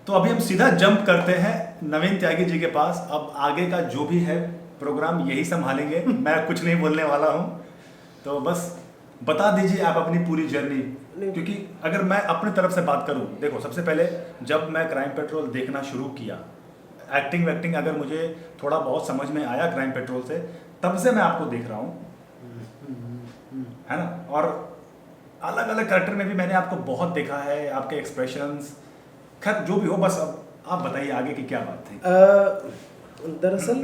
तो अभी हम सीधा जंप करते हैं नवीन त्यागी जी के पास। अब आगे का जो भी है प्रोग्राम यही संभालेंगे, मैं कुछ नहीं बोलने वाला हूँ। तो बस बता दीजिए आप अपनी पूरी जर्नी, क्योंकि अगर मैं अपनी तरफ से बात करूँ, देखो सबसे पहले जब मैं क्राइम पेट्रोल देखना शुरू किया, एक्टिंग वैक्टिंग अगर मुझे थोड़ा बहुत समझ में आया क्राइम पेट्रोल से, तब से मैं आपको देख रहा हूँ, है ना। और अलग अलग कैरेक्टर में भी मैंने आपको बहुत देखा है, आपके एक्सप्रेशंस, खैर जो भी हो, बस अब आप बताइए आगे की क्या बात थी। दरअसल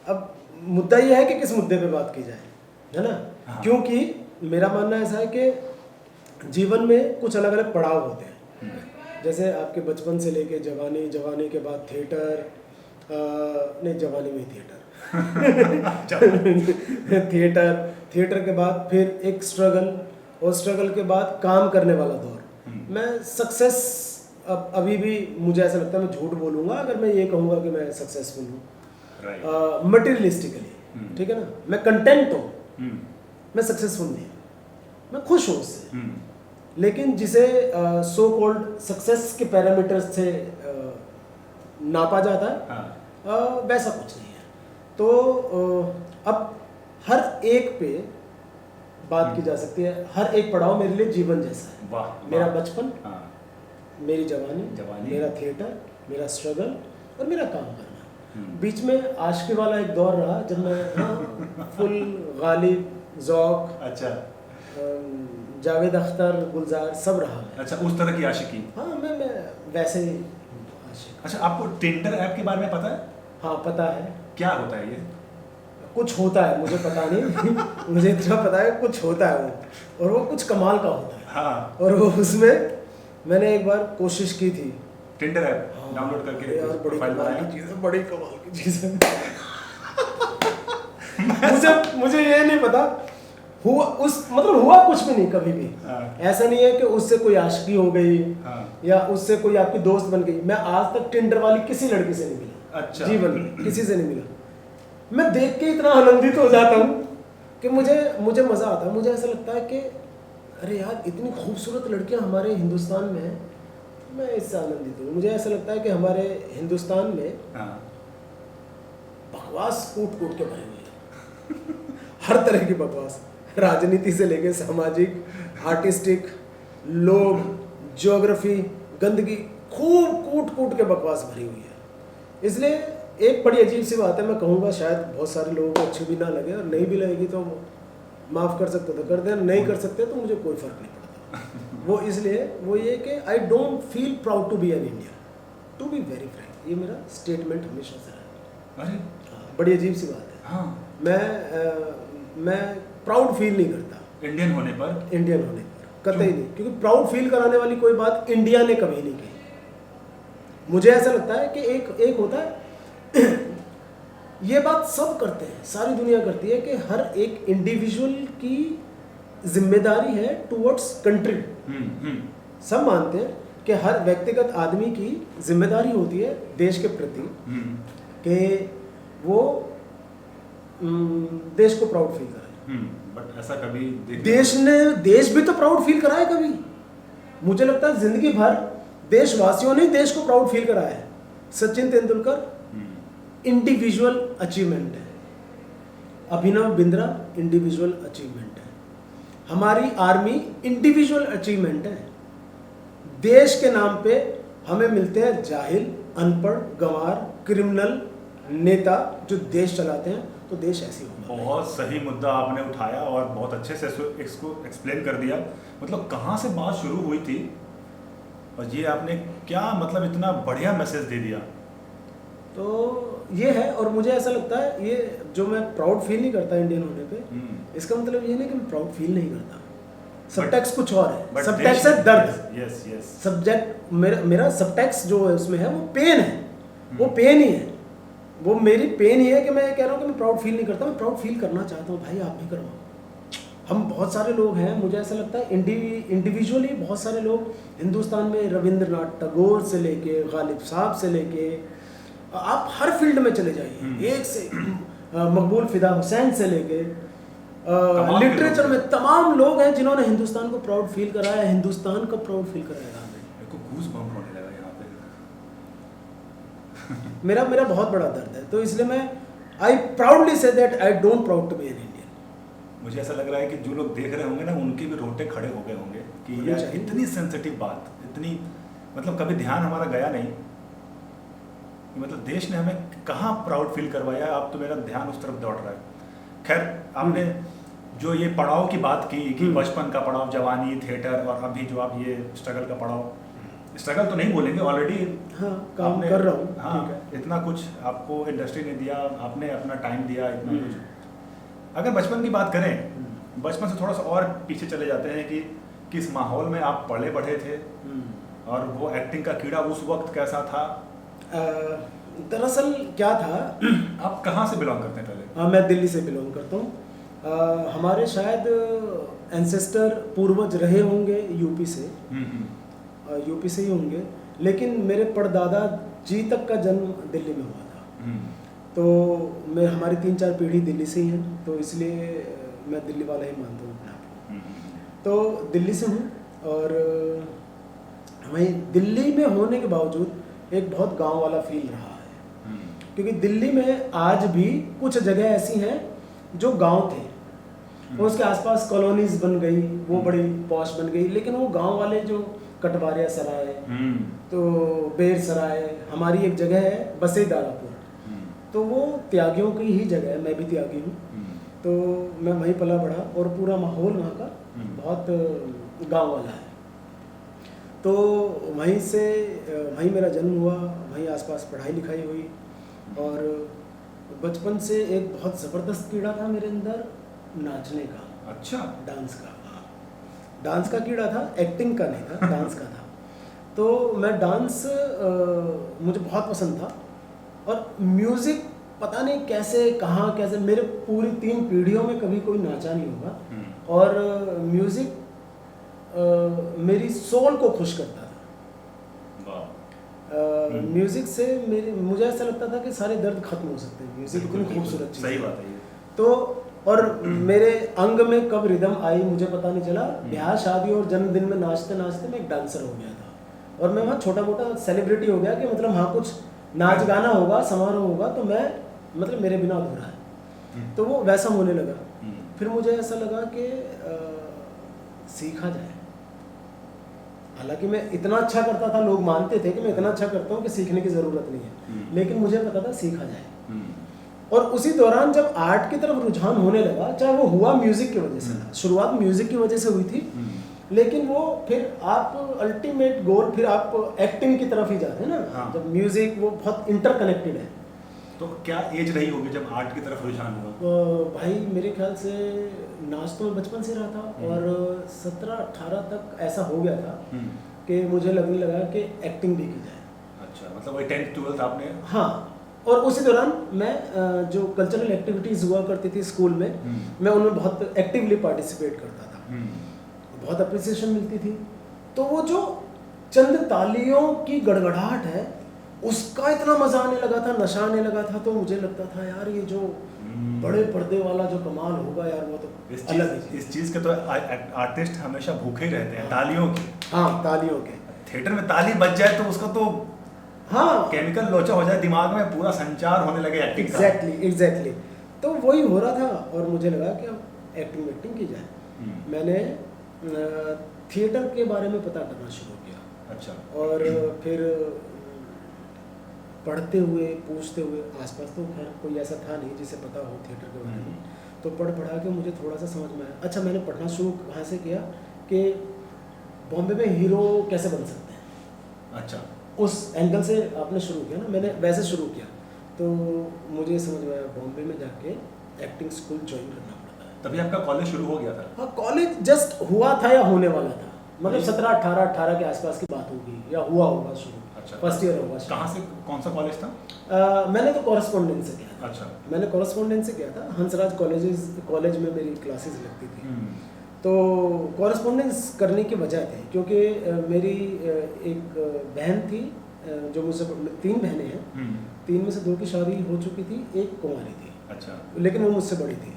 अब मुद्दा यह है कि किस मुद्दे पे बात की जाए, है ना। हाँ। क्योंकि मेरा मानना ऐसा है कि जीवन में कुछ अलग अलग पड़ाव होते हैं। जैसे आपके बचपन से लेके जवानी, जवानी के बाद थिएटर, नहीं जवानी में थिएटर थिएटर के बाद फिर एक स्ट्रगल, और स्ट्रगल के बाद काम करने वाला दौर। मैं सक्सेस अभी भी मुझे ऐसा लगता है, मैं झूठ बोलूँगा अगर मैं ये कहूँगा कि मैं सक्सेसफुल हूँ मटेरियलिस्टिकली, ठीक है ना। मैं कंटेंट हूँ, मैं सक्सेसफुल नहीं हूँ, मैं खुश हूँ उससे। लेकिन जिसे सो कॉल्ड सक्सेस के पैरामीटर्स से नापा जाता है, वैसा कुछ नहीं है। तो अब हर एक पे बात की जा सकती है, हर एक पड़ाव मेरे लिए जीवन जैसा है। मेरा बचपन, मेरी जवानी, मेरा थिएटर, मेरा स्ट्रगल और मेरा काम करना। बीच में आशिकी वाला एक दौर रहा जब मैं फुल गालिब, ज़ौक, अच्छा, जावेद अख्तर, गुलजार सब रहा है। अच्छा, उस तरह की आशिकी। हाँ, मैं वैसे ही आशिक। अच्छा, आपको टिंडर ऐप के बारे में पता है? हाँ पता है। क्या होता है ये? कुछ होता है, मुझे पता नहीं मुझे इतना पता है कुछ होता है वो, और वो कुछ कमाल का होता है। हाँ। और वो उसमें मैंने एक बार कोशिश की थी, टिंडर ऐप डाउनलोड करके यार बड़ी प्रोफाइल कमाल बनाया। की चीज़ है, बड़ी कमाल की चीज़ है मुझे ये नहीं पता हुआ हुआ कुछ भी नहीं कभी भी। ऐसा नहीं है कि उससे कोई आशिकी हो गई, या उससे कोई आपकी दोस्त बन गई। मैं आज तक टिंडर वाली किसी लड़की से नहीं मिला। अच्छा। जीवन में किसी से नहीं मिला। मैं देख के इतना आनंदित हो जाता हूँ कि मुझे मज़ा आता है। मुझे ऐसा लगता है कि अरे यार इतनी खूबसूरत लड़कियाँ हमारे हिंदुस्तान में हैं, मैं इससे आनंदित हूँ। मुझे ऐसा लगता है कि हमारे हिंदुस्तान में बकवास कूट कूट के भरे हुए हैं हर तरह की बकवास, राजनीति से लेके सामाजिक, आर्टिस्टिक, लोग, ज्योग्राफी, गंदगी, खूब कूट कूट के बकवास भरी हुई है। इसलिए एक बड़ी अजीब सी बात है, मैं कहूँगा शायद बहुत सारे लोगों को अच्छी भी ना लगे, और नहीं भी लगेगी तो माफ़ कर सकते तो कर दें, नहीं कर सकते तो मुझे कोई फ़र्क नहीं पड़ता। वो इसलिए वो ये कि I don't feel proud to be an Indian, to be very frank. ये मेरा स्टेटमेंट हमेशा से रहा है। अरे बड़ी अजीब सी बात है। हाँ। मैं प्राउड फील नहीं करता इंडियन होने पर, कतई नहीं, क्योंकि प्राउड फील कराने वाली कोई बात इंडिया ने कभी नहीं की। मुझे ऐसा लगता है कि एक होता है ये बात सब करते हैं, सारी दुनिया करती है कि हर एक इंडिविजुअल की जिम्मेदारी है टुवर्ड्स कंट्री। सब मानते हैं कि हर व्यक्तिगत आदमी की जिम्मेदारी होती है देश के प्रति, कि वो देश को प्राउड फील कराए। बट ऐसा कभी देश भी तो प्राउड फील कराए कभी। मुझे लगता है जिंदगी भर देशवासियों ने देश को प्राउड फील कराया है। सचिन तेंदुलकर इंडिविजुअल अचीवमेंट है, अभिनव बिंद्रा इंडिविजुअल अचीवमेंट है, हमारी आर्मी इंडिविजुअल अचीवमेंट है। देश के नाम पे हमें मिलते हैं जाहिल, अनपढ़, गंवार, क्रिमिनल नेता जो देश चलाते हैं, तो देश ऐसी होगा। बहुत सही मुद्दा आपने उठाया और बहुत अच्छे से इसको एक्सप्लेन कर दिया। मतलब कहाँ से बात शुरू हुई थी और ये आपने क्या मतलब इतना बढ़िया मैसेज दे दिया। तो ये है, और मुझे ऐसा लगता है ये जो मैं प्राउड फील नहीं करता इंडियन होने पे, इसका मतलब ये नहीं कि मैं प्राउड फील नहीं करता। सबटेक्स्ट कुछ और है। सबटेक्स्ट है दर्द। Yes yes. सब्जेक्ट मेरा सबटेक्स्ट जो है उसमें है वो पेन है। वो पेन ही है, वो मेरी पेन ही है कि मैं ये कह रहा हूँ कि मैं प्राउड फील नहीं करता। मैं प्राउड फील करना चाहता हूँ भाई, आप भी करवाओ। हम बहुत सारे लोग हैं, मुझे ऐसा लगता है इंडिविजुअली बहुत सारे लोग हिंदुस्तान में, रविंद्रनाथ टैगोर से लेके गालिब साहब से लेके आप हर फील्ड में चले जाइए, एक से मकबूल फिदा हुसैन से लेके लिटरेचर में तमाम लोग हैं जिन्होंने हिंदुस्तान को प्राउड फील कराया, हिंदुस्तान को प्राउड फील कराया। मेरे को गूज़ बम्प होने लगा यहाँ पे। मेरा मेरा बहुत बड़ा दर्द है। तो इसलिए मैं I proudly say that I don't proud to be an Indian. मुझे ऐसा लग रहा है कि जो लोग देख रहे होंगे ना, उनके भी रोंगटे खड़े हो गए होंगे कि होने यार चाहिए। इतनी सेंसिटिव बात, इतनी मतलब कभी ध्यान हमारा गया नहीं, मतलब देश ने हमें कहाँ प्राउड फील करवाया, अब तो मेरा ध्यान उस तरफ दौड़ रहा है। खैर, आपने जो ये पड़ाव की बात की कि बचपन का पड़ाव, जवानी, थिएटर, और अभी जो आप ये स्ट्रगल का पड़ाव, स्ट्रगल तो नहीं बोलेंगे, ऑलरेडी हाँ, काम कर रहा हूँ। हाँ, ठीक है। इतना कुछ आपको इंडस्ट्री ने दिया, आपने अपना टाइम दिया, इतना कुछ। अगर बचपन की बात करें, बचपन से थोड़ा सा और पीछे चले जाते हैं कि किस माहौल में आप पले बढ़े थे, और वो एक्टिंग का कीड़ा उस वक्त कैसा था? दरअसल क्या था, आप कहाँ से बिलोंग करते हैं पहले? हाँ, मैं दिल्ली से बिलोंग करता हूँ। हमारे शायद एंसेस्टर पूर्वज रहे होंगे यूपी से, यूपी से ही होंगे, लेकिन मेरे परदादा जी तक का जन्म दिल्ली में हुआ था। तो मैं हमारी 3-4 पीढ़ी दिल्ली से ही हैं, तो इसलिए मैं दिल्ली वाला ही मानता हूँ अपने आप को। तो दिल्ली से हूँ, और वहीं दिल्ली में होने के बावजूद एक बहुत गांव वाला फील रहा है, क्योंकि दिल्ली में आज भी कुछ जगह ऐसी हैं जो गांव थे, और उसके आसपास कॉलोनीज बन गई, वो बड़ी पॉश बन गई, लेकिन वो गांव वाले जो कटवारिया सराय, तो बेर सराय, हमारी एक जगह है बसई दारापुर, तो वो त्यागियों की ही जगह है, मैं भी त्यागी हूँ। तो मैं वहीं पला बढ़ा, और पूरा माहौल वहाँ का बहुत गांव वाला है। तो वहीं से वहीं मेरा जन्म हुआ, वहीं आसपास पढ़ाई लिखाई हुई, और बचपन से एक बहुत ज़बरदस्त कीड़ा था मेरे अंदर, नाचने का। अच्छा। डांस का, डांस का कीड़ा था, एक्टिंग का नहीं था, डांस का था। तो मैं डांस मुझे बहुत पसंद था, और म्यूज़िक पता नहीं कैसे, कहाँ कैसे, मेरे पूरी 3 पीढ़ियों में कभी कोई नाचा नहीं होगा, और म्यूज़िक मेरी सोल को खुश करता था। म्यूज़िक से मुझे ऐसा लगता था कि सारे दर्द खत्म हो सकते हैं, म्यूज़िक इतनी खूबसूरत चीज़। सही बात है ये। तो और मेरे अंग में कब रिदम आई मुझे पता नहीं चला, ब्याह शादी और जन्मदिन में नाचते नाचते मैं एक डांसर हो गया था, और मैं वहाँ छोटा मोटा सेलिब्रिटी हो गया कि मतलब हाँ कुछ नाच गाना होगा, समारोह होगा, तो मैं मतलब मेरे बिना अधूरा है। तो वो वैसा होने लगा। फिर मुझे ऐसा लगा कि सीखा जाए। हालांकि मैं इतना अच्छा करता था, लोग मानते थे कि मैं इतना अच्छा करता हूँ कि सीखने की ज़रूरत नहीं है, लेकिन मुझे पता था सीखा जाए। और उसी दौरान जब आर्ट की तरफ रुझान होने लगा, चाहे वो हुआ म्यूज़िक की वजह से, शुरुआत म्यूज़िक की वजह से हुई थी, लेकिन वो फिर आप अल्टीमेट गोल फिर आप एक्टिंग की तरफ ही जाते हैं ना। हाँ। जब म्यूज़िक वो बहुत इंटरकनेक्टेड है। तो क्या एज रही होगी जब आर्ट की तरफ रुझान हुआ? तो भाई मेरे ख्याल से नाच तो मैं बचपन से रहा था, और 17-18 तक ऐसा हो गया था कि मुझे लगने लगा कि एक्टिंग भी की जाए। अच्छा, मतलब वही 10th-12th आपने? हाँ, और उसी दौरान मैं जो कल्चरल एक्टिविटीज़ हुआ करती थी स्कूल में, मैं उनमें बहुत एक्टिवली पार्टिसिपेट करता था, बहुत अप्रिसिएशन मिलती थी। तो वो जो चंद तालियों की गड़गड़ाहट है, उसका इतना मजा आने लगा था, नशा आने लगा था। तो मुझे लगता था यार ये जो बड़े पर्दे वाला जो कमाल होगा यार, वो तो अलग है। इस चीज़ के तो आर्टिस्ट हमेशा भूखे ही रहते हैं, तालियों की। हाँ, तालियों के। थिएटर में ताली बज जाए तो उसका तो हाँ, केमिकल लोचा हो जाए दिमाग में, पूरा संचार होने लगे एक्टिंग का। एग्जैक्टली। तो वही हो रहा था, और मुझे लगा कि अब एक्टिंग की जाए। मैंने थिएटर के बारे में पता करना शुरू किया। अच्छा। और फिर पढ़ते हुए, पूछते हुए, आसपास तो खैर कोई ऐसा था नहीं जिसे पता हो थिएटर के बारे में, तो पढ़ा के मुझे थोड़ा सा समझ में आया। अच्छा, मैंने पढ़ना शुरू कहाँ से किया कि बॉम्बे में हीरो कैसे बन सकते हैं। अच्छा, उस एंगल से आपने शुरू किया ना, मैंने वैसे शुरू किया। तो मुझे समझ में आया बॉम्बे में जाके एक्टिंग स्कूल ज्वाइन करना पड़ता है। तभी आपका कॉलेज शुरू हो गया था? हाँ, कॉलेज जस्ट हुआ था या होने वाला था, मतलब 17-18 के आसपास की बात होगी, या हुआ होगा शुरू। अच्छा, फर्स्ट ईयर होगा। कहाँ से, कौन सा कॉलेज था? मैंने तो कॉरेस्पॉन्डेंस से किया था। अच्छा। मैंने कॉरेस्पॉन्डेंस से किया था, हंसराज कॉलेज में मेरी क्लासेस लगती थी। तो कॉरेस्पॉन्डेंस करने की वजह थी क्योंकि मेरी एक बहन थी जो मुझसे, 3 बहनें हैं, 3 में से 2 की शादी हो चुकी थी, 1 कुंवारी थी। अच्छा। लेकिन वो मुझसे बड़ी थी।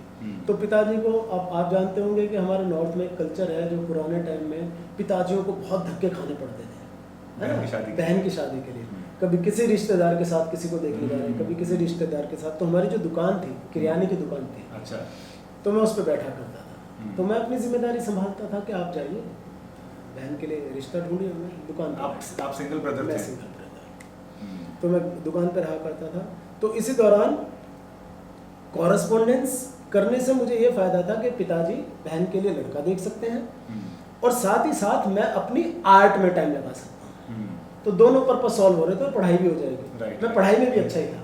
तो पिताजी को, आप जानते होंगे कि हमारे नॉर्थ में एक कल्चर है जो पुराने टाइम में पिताजियों को बहुत धक्के खाने पड़ते थे, है ना, बहन की शादी के लिए। कभी किसी रिश्तेदार के साथ किसी को देखने जा रहे हैं, कभी किसी रिश्तेदार के साथ। तो हमारी जो दुकान थी, किराने की दुकान थी, अच्छा। तो मैं उस पर बैठा करता था। तो मैं अपनी जिम्मेदारी संभालता था कि आप जाइए बहन के लिए रिश्ता ढूंढिए, मैं दुकान पर। आप सिंगल ब्रदर थे? मैं सिंगल ब्रदर, तो मैं दुकान पर रहा करता था। तो इसी दौरान कॉरेस्पॉन्डेंस करने से मुझे ये फ़ायदा था कि पिताजी बहन के लिए लड़का देख सकते हैं और साथ ही साथ मैं अपनी आर्ट में टाइम लगा सकता हूँ। तो दोनों पर्पस सॉल्व हो रहे थे और पढ़ाई भी हो जाएगी। मैं पढ़ाई में भी अच्छा ही था।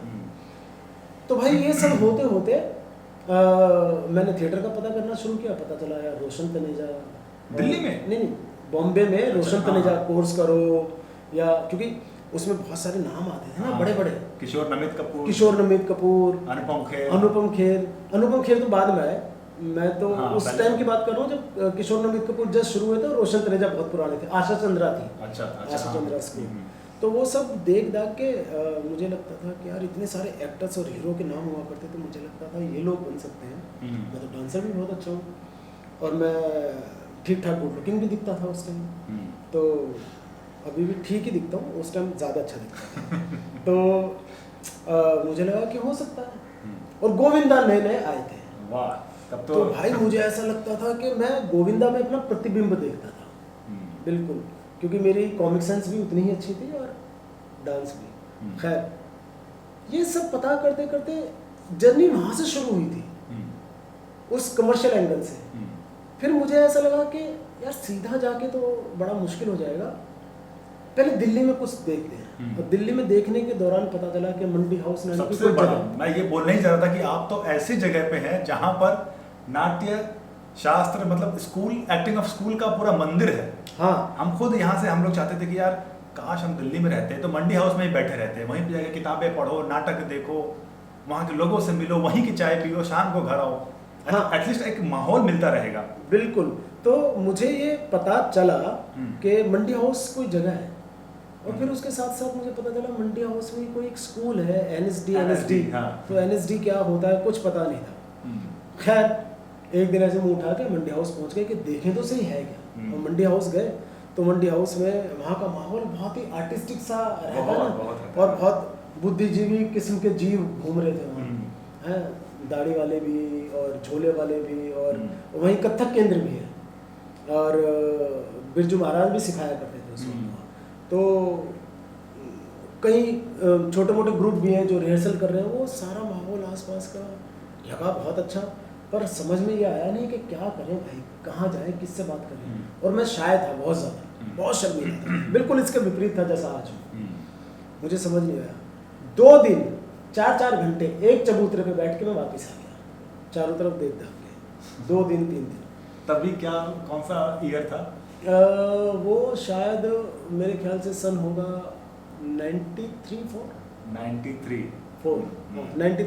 तो भाई ये सब होते होते मैंने थिएटर का पता करना शुरू किया। पता चला यार रोशन तनेजा दिल्ली में? नहीं, बॉम्बे में रोशन अच्छा, तनेजा हाँ। कोर्स करो, या क्योंकि उसमें बहुत सारे नाम आते थे ना, हाँ, बड़े बड़े। किशोर नमित कपूर, अनुपम खेर तो बाद में आए। मैं तो उस टाइम की बात कर रहा हूँ जब किशोर नमित कपूर जस्ट शुरू हुए थे। रोशन तनेजा बहुत पुराने थे। आशा चंद्रा थी। अच्छा, आशा चंद्रा स्कूल। तो वो सब देख के मुझे लगता था कि यार इतने सारे एक्टर्स और हीरो के नाम हुआ करते थे। मुझे लगता था ये लोग बन सकते हैं। मैं तो डांसर भी बहुत अच्छा हूँ और मैं ठीक ठाक गुड लुकिंग भी दिखता था उस टाइम। तो अभी भी ठीक ही दिखता हूँ, उस टाइम ज़्यादा अच्छा दिखता था। तो मुझे लगा कि हो सकता है। और गोविंदा नए नए आए थे। वाह, तब तो भाई मुझे ऐसा लगता था कि मैं गोविंदा में अपना प्रतिबिंब देखता था। बिल्कुल, क्योंकि मेरी कॉमिक सेंस भी उतनी ही अच्छी थी और डांस भी। खैर ये सब पता करते करते जर्नी वहाँ से शुरू हुई थी, उस कमर्शियल एंगल से। फिर मुझे ऐसा लगा कि यार सीधा जाके तो बड़ा मुश्किल हो जाएगा, पहले दिल्ली में कुछ देखते हैं। और दिल्ली में देखने के दौरान पता चला कि मंडी हाउस नाम की सबसे कोई बड़ा, जगह। मैं ये बोलना ही चाह रहा था कि आप तो ऐसी जगह पे हैं जहां पर नाट्य शास्त्र मतलब स्कूल, एक्टिंग ऑफ स्कूल का पूरा मंदिर है। हाँ, हम खुद यहाँ से हम लोग चाहते थे कि यार काश हम दिल्ली में रहते तो मंडी हाउस में ही बैठे रहते, वहीं पे जाके किताबें पढ़ो, नाटक देखो, वहाँ के लोगों से मिलो, वहीं की चाय पियो, शाम को घर आओ। हाँ, एटलीस्ट एक माहौल मिलता रहेगा। बिल्कुल। तो मुझे ये पता चला कि मंडी हाउस कोई जगह है। और फिर उसके साथ साथ मुझे पता चला मंडी हाउस में कोई एक स्कूल है, NSD। हाँ। तो NSD क्या होता है कुछ पता नहीं था। खैर एक दिन ऐसे मुंह उठा के मंडी हाउस पहुंच गए कि देखें तो सही है क्या। और मंडी हाउस गए तो मंडी हाउस में वहाँ का माहौल बहुत ही आर्टिस्टिक सा रहता है ना, और बहुत बुद्धिजीवी किस्म के जीव घूम रहे थे वहाँ, हैं, दाढ़ी वाले भी और झोले वाले भी, और वहीं कथक केंद्र भी है और बिरजू महाराज भी सिखाया करते थे उस वक्त। तो कई छोटे मोटे ग्रुप भी हैं जो रिहर्सल कर रहे हैं। वो सारा माहौल आसपास का लगा बहुत अच्छा, पर समझ में ये आया नहीं कि क्या करें भाई, कहाँ जाएं, किससे बात करें। और मैं शाय था बहुत ज़्यादा, बहुत शर्मीला था, बिल्कुल इसके विपरीत था जैसा आज हूँ। मुझे समझ नहीं आया। 2 दिन 4-4 घंटे एक चबूतरे पे बैठ के मैं वापस आ गया, चारों तरफ देख दाख के। 2 दिन 3 दिन। तभी क्या, कौन सा ईयर था? वो शायद मेरे ख्याल से सन होगा 93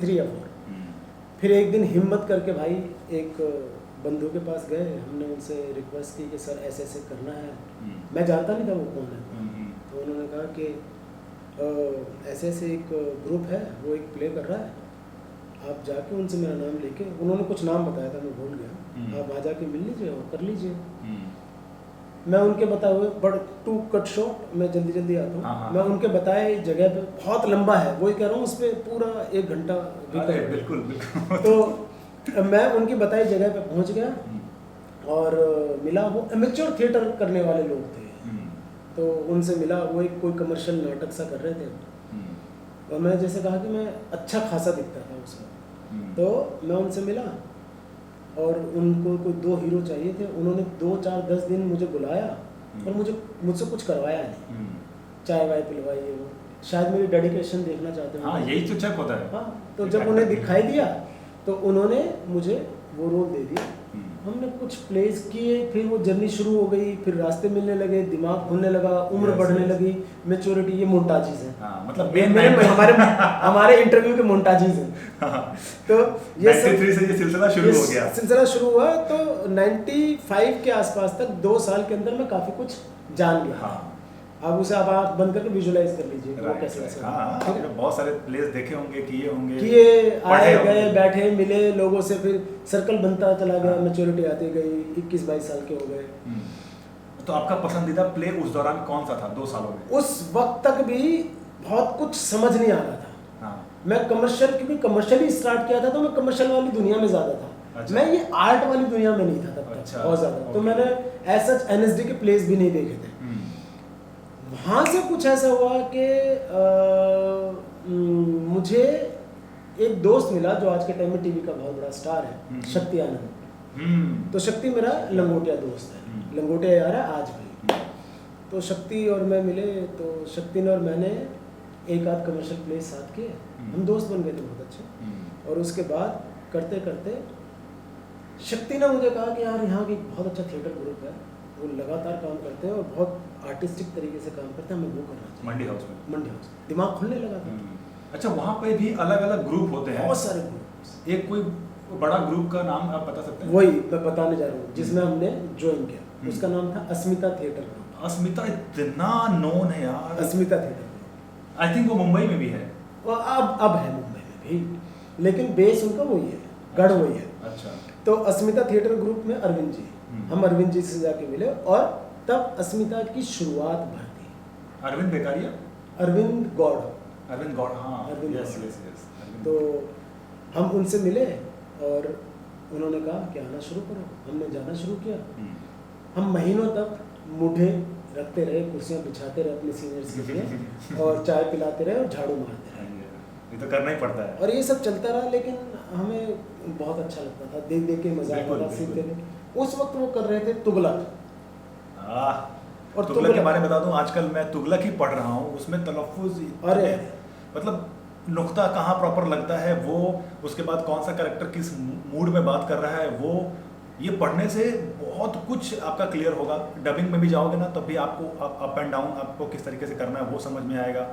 या 4। फिर एक दिन हिम्मत करके भाई एक बंधु के पास गए, हमने उनसे रिक्वेस्ट की कि सर ऐसे ऐसे करना है। मैं जानता नहीं था वो कौन है। तो उन्होंने कहा कि ऐसे ऐसे एक ग्रुप है, वो एक प्ले कर रहा है, आप जाके उनसे मेरा नाम लेके, उन्होंने कुछ नाम बताया था मैं भूल गया, आप वहाँ जाके मिल लीजिए और कर लीजिए। मैं उनके बताए हुए, बट टू कट शॉर्ट, मैं जल्दी जल्दी आता हूँ। मैं उनके बताए जगह पे, बहुत लंबा है, वही कह रहा हूँ, उस पर पूरा 1 घंटा बिल्कुल। तो मैं उनकी बताई जगह पे पहुँच गया और मिला। वो एमेच्योर थिएटर करने वाले लोग थे। तो उनसे मिला, वो एक कोई कमर्शियल नाटक सा कर रहे थे। और मैं जैसे कहा कि मैं अच्छा खासा दिखता था उस वक्त, तो मैं उनसे मिला और उनको कोई 2 हीरो चाहिए थे। उन्होंने 2-4-10 दिन मुझे बुलाया और मुझसे कुछ करवाया नहीं, चाय वाय पिलवाई, वो शायद मेरी डेडिकेशन देखना चाहते हैं। हाँ, यही तो चेक होता है। हाँ, तो जब उन्हें दिखाई दिया तो उन्होंने मुझे वो रोल दे दिया। हमने कुछ प्लेस किए, फिर वो जर्नी शुरू हो गई, फिर रास्ते मिलने लगे, दिमाग खुलने लगा, उम्र बढ़ने लगी, मैच्योरिटी। ये मोन्टाजीज है। हाँ, मतलब हमारे इंटरव्यू के मोन्टाजीज हैं। तो ये 93 से ये सिलसिला शुरू हो गया। सिलसिला शुरू हुआ तो 95 के आसपास तक 2 साल के अंदर मैं काफ़ी कुछ जान गया। हाँ। अब उसे आप आँख बंद करके विजुलाइज कर लीजिए वो कैसे कैसे। हाँ, आपने बहुत सारे प्लेस देखे होंगे, किए होंगे, आए गए, बैठे, मिले लोगों से, फिर सर्कल बनता चला गया, मैच्योरिटी आती गई, 21-22 साल के हो गए। तो आपका पसंदीदा प्ले उस दौरान कौन सा था 2 सालों में? उस वक्त तक भी बहुत कुछ समझ नहीं आ रहा था। हाँ। मैं कमर्शियल, क्योंकि कमर्शियल ही स्टार्ट किया था तो मैं कमर्शियल वाली दुनिया में ज़्यादा था। अच्छा। मैं ये आर्ट वाली दुनिया में नहीं था तब तक। अच्छा, बहुत ज़्यादा। तो ओके। मैंने ऐसा NSD के प्लेस भी नहीं देखे थे। वहाँ से कुछ ऐसा हुआ कि मुझे एक दोस्त मिला जो आज के टाइम में टीवी का बहुत बड़ा स्टार है, शक्ति आनंद। तो शक्ति मेरा लंगोटिया दोस्त है, लंगोटिया यार है आज भी। तो शक्ति और मैं मिले, तो शक्ति ने और मैंने एक आध कमर्शियल प्लेस साथ किए, हम दोस्त बन गए थे बहुत अच्छे। और उसके बाद करते करते शक्ति ने मुझे कहा कि यार यहाँ की बहुत अच्छा थिएटर ग्रुप है, वो लगातार काम करते हैं और बहुत आर्टिस्टिक तरीके से काम करते हैं, हमें वो करना चाहिए। मंडी हाउस में। मंडी हाउस दिमाग खुलने लगा था। अच्छा, वहाँ पे भी अलग अलग ग्रुप होते हैं? बहुत सारे ग्रुप। एक कोई बड़ा ग्रुप का नाम आप बता सकते हैं? वही मैं बताने जा रहा हूँ जिसमें हमने ज्वाइन किया, उसका नाम था अस्मिता थिएटर ग्रुप। अस्मिता इतना नोन है यार। अस्मिता थिएटर ग्रुप, आई थिंक वो मुंबई में भी है। वो अब है मुंबई में भी, लेकिन बेस उनका वही है, गढ़ वही है। अच्छा। तो अस्मिता थिएटर ग्रुप में अरविंद जी, हम अरविंद जी से जाके मिले और तब अस्मिता की शुरुआत भरती। अरविंद बेकारिया? अरविंद गौड़। अरविंद गौड़, हाँ। Arvind yes Gaur. Yes yes. तो हम उनसे मिले और उन्होंने कहा कि आना शुरू करो। हमने जाना शुरू किया। हम महीनों तक मुठे रखते रहे, कुर्सियाँ बिछाते रहे अपने सीनियर्स के लिए और चाय पिलाते रहे और झाड़ू मारते रहे। ये तो करना ही पड़ता है। और ये सब चलता रहा, लेकिन हमें बहुत अच्छा लगता था, देख देख के मजा आता था, सीखते थे। उस वक्त वो कर रहे थे तुगलक। और तुगलक के बारे में बता दूं, आजकल मैं तुगलक ही पढ़ रहा हूँ, उसमें तलफ्फुज़ अरे मतलब नुक्ता कहाँ प्रॉपर लगता है वो, उसके बाद कौन सा कैरेक्टर किस मूड में बात कर रहा है वो, ये पढ़ने से बहुत कुछ आपका क्लियर होगा। डबिंग में भी जाओगे ना तब भी आपको अप एंड डाउन आपको किस तरीके से करना है वो समझ में आएगा।